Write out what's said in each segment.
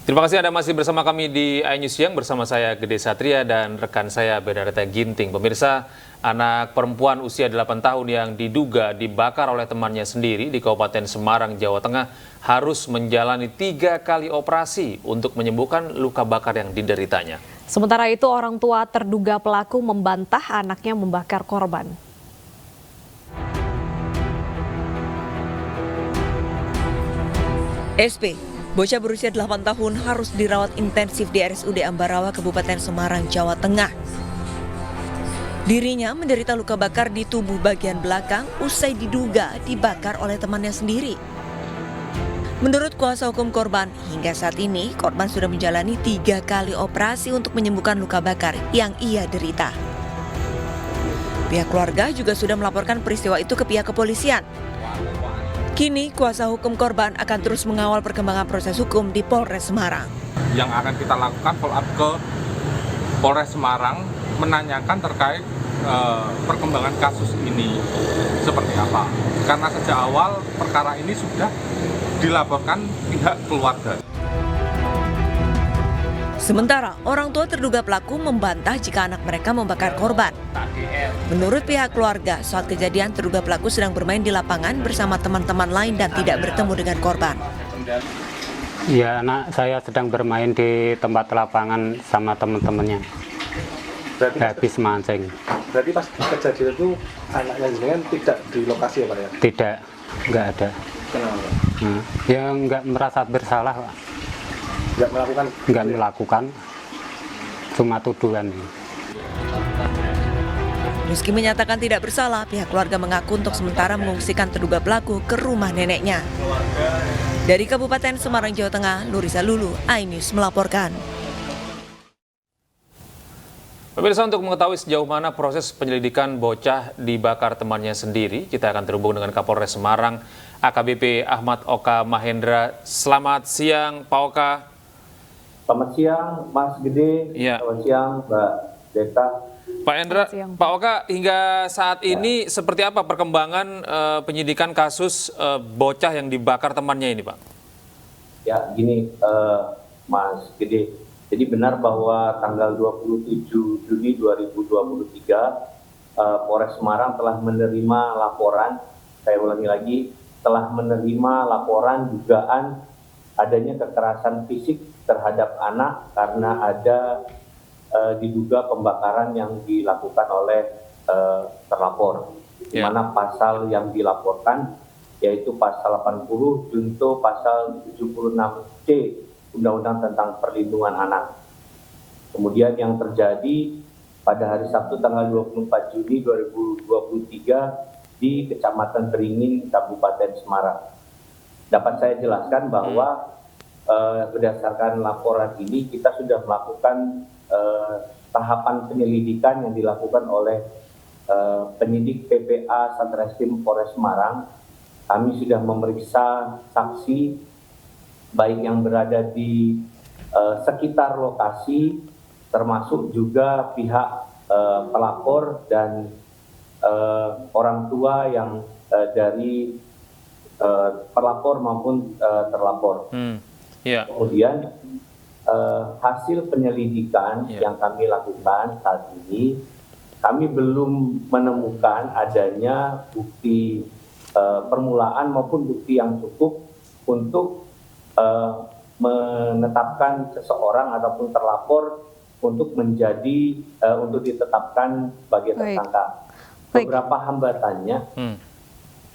Terima kasih Anda masih bersama kami di iNews Siang bersama saya Gede Satria dan rekan saya Benareta Ginting. Pemirsa, anak perempuan usia 8 tahun yang diduga dibakar oleh temannya sendiri di Kabupaten Semarang, Jawa Tengah harus menjalani 3 kali operasi untuk menyembuhkan luka bakar yang dideritanya. Sementara itu, orang tua terduga pelaku membantah anaknya membakar korban. SP, bocah berusia 8 tahun harus dirawat intensif di RSUD Ambarawa, Kabupaten Semarang, Jawa Tengah. Dirinya menderita luka bakar di tubuh bagian belakang usai diduga dibakar oleh temannya sendiri. Menurut kuasa hukum korban, hingga saat ini korban sudah menjalani 3 kali operasi untuk menyembuhkan luka bakar yang ia derita. Pihak keluarga juga sudah melaporkan peristiwa itu ke pihak kepolisian. Kini, kuasa hukum korban akan terus mengawal perkembangan proses hukum di Polres Semarang. Yang akan kita lakukan follow up ke Polres Semarang menanyakan terkait perkembangan kasus ini seperti apa. Karena sejak awal perkara ini sudah dilaporkan pihak keluarga. Sementara, orang tua terduga pelaku membantah jika anak mereka membakar korban. Menurut pihak keluarga, saat kejadian terduga pelaku sedang bermain di lapangan bersama teman-teman lain dan tidak bertemu dengan korban. Ya, anak saya sedang bermain di tempat lapangan sama teman-temannya. Habis mancing. Berarti pas kejadian itu anaknya jenengan tidak di lokasi ya Pak ya? Tidak, nggak ada. Kenapa? Ya nggak merasa bersalah, Pak. Nggak melakukan, cuma tuduhan. Meski menyatakan tidak bersalah, pihak keluarga mengaku untuk sementara mengungsikan terduga pelaku ke rumah neneknya. Dari Kabupaten Semarang, Jawa Tengah, Lurisa Lulu, iNews melaporkan. Pemirsa, untuk mengetahui sejauh mana proses penyelidikan bocah dibakar temannya sendiri, kita akan terhubung dengan Kapolres Semarang, AKBP Ahmad Oka Mahendra. Selamat siang, Pak Oka. Selamat siang, Mas Gede. Ya. Selamat siang, Mbak Deta. Pak Hendra, Pak Oka, hingga saat ini seperti apa perkembangan penyidikan kasus bocah yang dibakar temannya ini, Pak? Ya, gini, Mas Gede. Jadi benar bahwa tanggal 27 Juni 2023, Polres Semarang telah menerima laporan, saya ulangi lagi, telah menerima laporan dugaan adanya kekerasan fisik terhadap anak karena ada diduga pembakaran yang dilakukan oleh terlapor, di mana pasal yang dilaporkan yaitu pasal 80 junto pasal 76C Undang-Undang tentang Perlindungan Anak. Kemudian yang terjadi pada hari Sabtu tanggal 24 Juni 2023 di Kecamatan Beringin, Kabupaten Semarang. Dapat saya jelaskan bahwa berdasarkan laporan ini kita sudah melakukan tahapan penyelidikan yang dilakukan oleh penyidik PPA Satreskrim Polres Semarang. Kami sudah memeriksa saksi baik yang berada di sekitar lokasi, termasuk juga pihak pelapor dan orang tua yang dari pelapor maupun terlapor. Yeah. Kemudian hasil penyelidikan yang kami lakukan saat ini, kami belum menemukan adanya bukti permulaan maupun bukti yang cukup untuk menetapkan seseorang ataupun terlapor untuk menjadi untuk ditetapkan sebagai tersangka. Beberapa hambatannya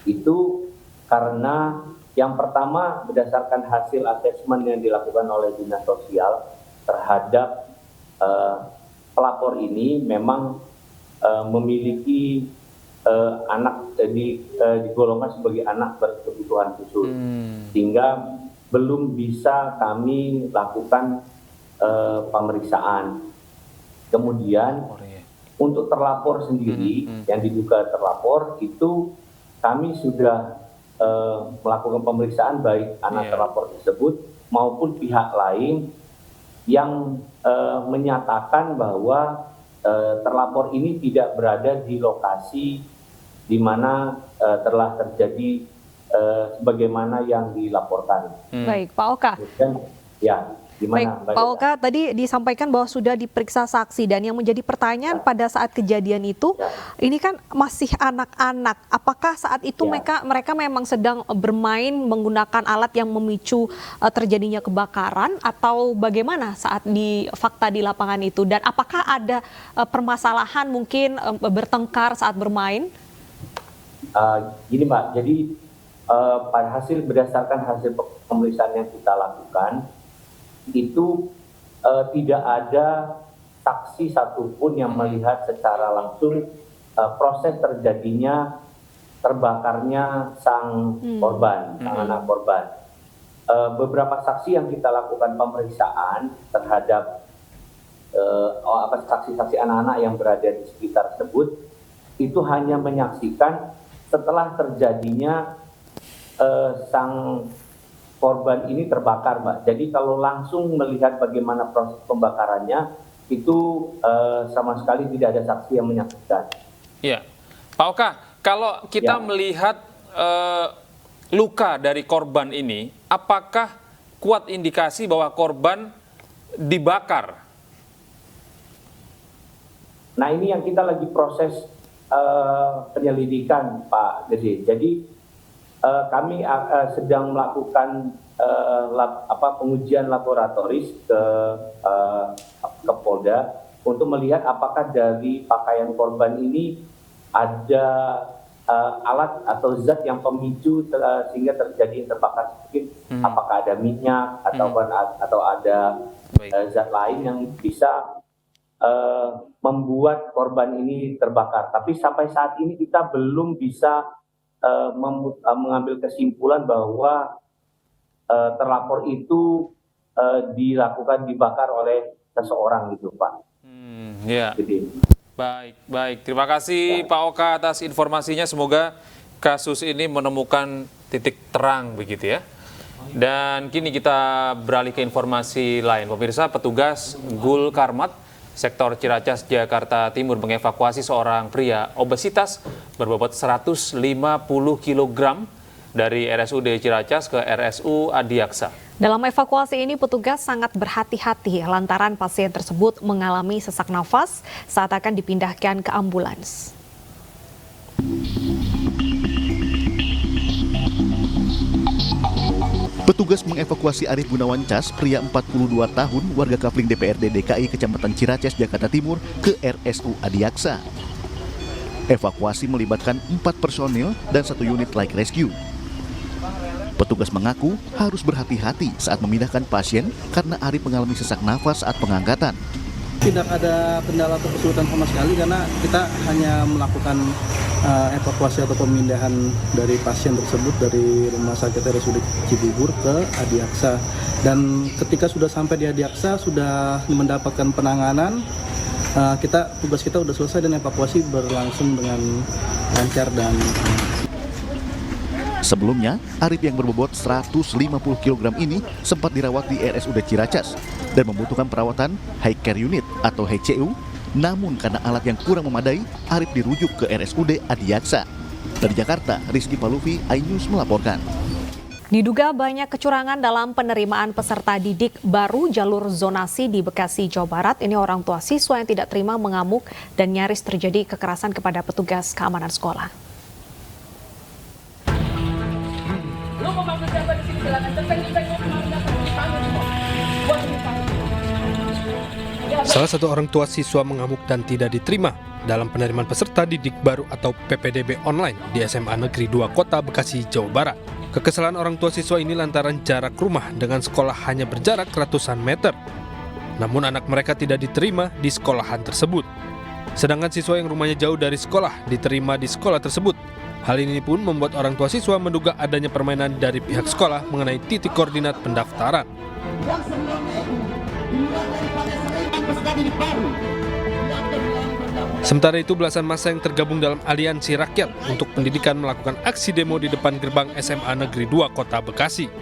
itu karena yang pertama berdasarkan hasil asesmen yang dilakukan oleh Dinas Sosial terhadap pelapor ini memang memiliki anak digolongkan sebagai anak berkebutuhan khusus, sehingga belum bisa kami lakukan pemeriksaan. Kemudian untuk terlapor sendiri yang diduga terlapor itu kami sudah melakukan pemeriksaan baik anak terlapor tersebut maupun pihak lain yang menyatakan bahwa terlapor ini tidak berada di lokasi di mana telah terjadi sebagaimana yang dilaporkan. Baik, Pak Oka. Kemudian, ya. Gimana, Baik, Pak Oka, tadi disampaikan bahwa sudah diperiksa saksi dan yang menjadi pertanyaan pada saat kejadian itu, ini kan masih anak-anak. Apakah saat itu mereka memang sedang bermain menggunakan alat yang memicu terjadinya kebakaran atau bagaimana saat fakta di lapangan itu? Dan apakah ada permasalahan mungkin bertengkar saat bermain? Gini Mbak, jadi berdasarkan hasil pemeriksaan yang kita lakukan, itu tidak ada saksi satupun yang melihat secara langsung proses terjadinya terbakarnya sang korban, sang anak korban. Beberapa saksi yang kita lakukan pemeriksaan terhadap saksi-saksi anak-anak yang berada di sekitar tersebut, itu hanya menyaksikan setelah terjadinya sang korban ini terbakar, Mbak. Jadi kalau langsung melihat bagaimana proses pembakarannya, itu sama sekali tidak ada saksi yang menyaksikan. Iya, Pak Oka, kalau kita melihat luka dari korban ini, apakah kuat indikasi bahwa korban dibakar? Nah ini yang kita lagi proses penyelidikan, Pak Gede. Jadi kami sedang melakukan pengujian laboratoris ke Polda untuk melihat apakah dari pakaian korban ini ada alat atau zat yang pemicu sehingga terjadi terbakar. Mungkin apakah ada minyak atau ada zat lain yang bisa membuat korban ini terbakar. Tapi sampai saat ini kita belum bisa mengambil kesimpulan bahwa terlapor itu dibakar oleh seseorang gitu, Pak. Baik. Terima kasih Pak Oka atas informasinya. Semoga kasus ini menemukan titik terang begitu ya. Dan kini kita beralih ke informasi lain. Pemirsa, petugas Gul Karmat Sektor Ciracas, Jakarta Timur mengevakuasi seorang pria obesitas berbobot 150 kg dari RSUD Ciracas ke RSU Adiaksa. Dalam evakuasi ini petugas sangat berhati-hati lantaran pasien tersebut mengalami sesak nafas saat akan dipindahkan ke ambulans. Petugas mengevakuasi Arif Gunawan Cas, pria 42 tahun, warga Kafling DPRD DKI Kecamatan Ciracas, Jakarta Timur, ke RSU Adiaksa. Evakuasi melibatkan 4 personil dan 1 unit light rescue. Petugas mengaku harus berhati-hati saat memindahkan pasien karena Arif mengalami sesak nafas saat pengangkatan. Tidak ada kendala atau kesulitan sama sekali karena kita hanya melakukan evakuasi atau pemindahan dari pasien tersebut dari Rumah Sakit RSUD Cibubur ke Adiaksa. Dan ketika sudah sampai di Adiaksa, sudah mendapatkan penanganan, tugas kita sudah selesai dan evakuasi berlangsung dengan lancar dan Sebelumnya, Arif yang berbobot 150 kg ini sempat dirawat di RSUD Ciracas dan membutuhkan perawatan high care unit atau HCU. Namun karena alat yang kurang memadai, Arif dirujuk ke RSUD Adiaksa. Dari Jakarta, Rizky Paluvi, iNews melaporkan. Diduga banyak kecurangan dalam penerimaan peserta didik baru jalur zonasi di Bekasi, Jawa Barat. Ini orang tua siswa yang tidak terima mengamuk dan nyaris terjadi kekerasan kepada petugas keamanan sekolah. Salah satu orang tua siswa mengamuk dan tidak diterima dalam penerimaan peserta didik baru atau PPDB online di SMA Negeri 2 Kota Bekasi, Jawa Barat. Kekesalan orang tua siswa ini lantaran jarak rumah dengan sekolah hanya berjarak ratusan meter. Namun anak mereka tidak diterima di sekolahan tersebut. Sedangkan siswa yang rumahnya jauh dari sekolah diterima di sekolah tersebut. Hal ini pun membuat orang tua siswa menduga adanya permainan dari pihak sekolah mengenai titik koordinat pendaftaran. Sementara itu, belasan massa yang tergabung dalam Aliansi Rakyat untuk Pendidikan melakukan aksi demo di depan gerbang SMA Negeri 2 Kota Bekasi.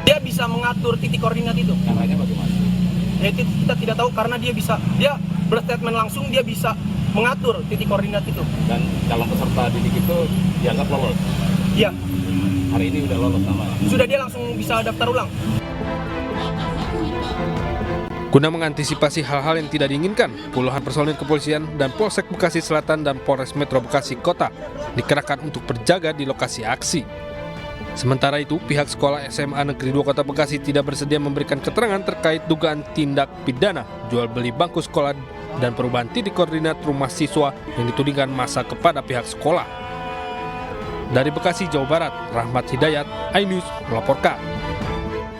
Dia bisa mengatur titik koordinat itu. Caranya bagaimana? Itu kita tidak tahu karena dia berstatement langsung, dia bisa mengatur titik koordinat itu. Dan calon peserta didik itu dianggap lolos? Iya. Hari ini udah lolos namanya? Sudah, dia langsung bisa daftar ulang. Guna mengantisipasi hal-hal yang tidak diinginkan, puluhan personil kepolisian dan Polsek Bekasi Selatan dan Polres Metro Bekasi Kota dikerahkan untuk berjaga di lokasi aksi. Sementara itu, pihak sekolah SMA Negeri 2 Kota Bekasi tidak bersedia memberikan keterangan terkait dugaan tindak pidana jual beli bangku sekolah dan perubahan titik koordinat rumah siswa yang ditudingkan massa kepada pihak sekolah. Dari Bekasi, Jawa Barat, Rahmat Hidayat, iNews melaporkan.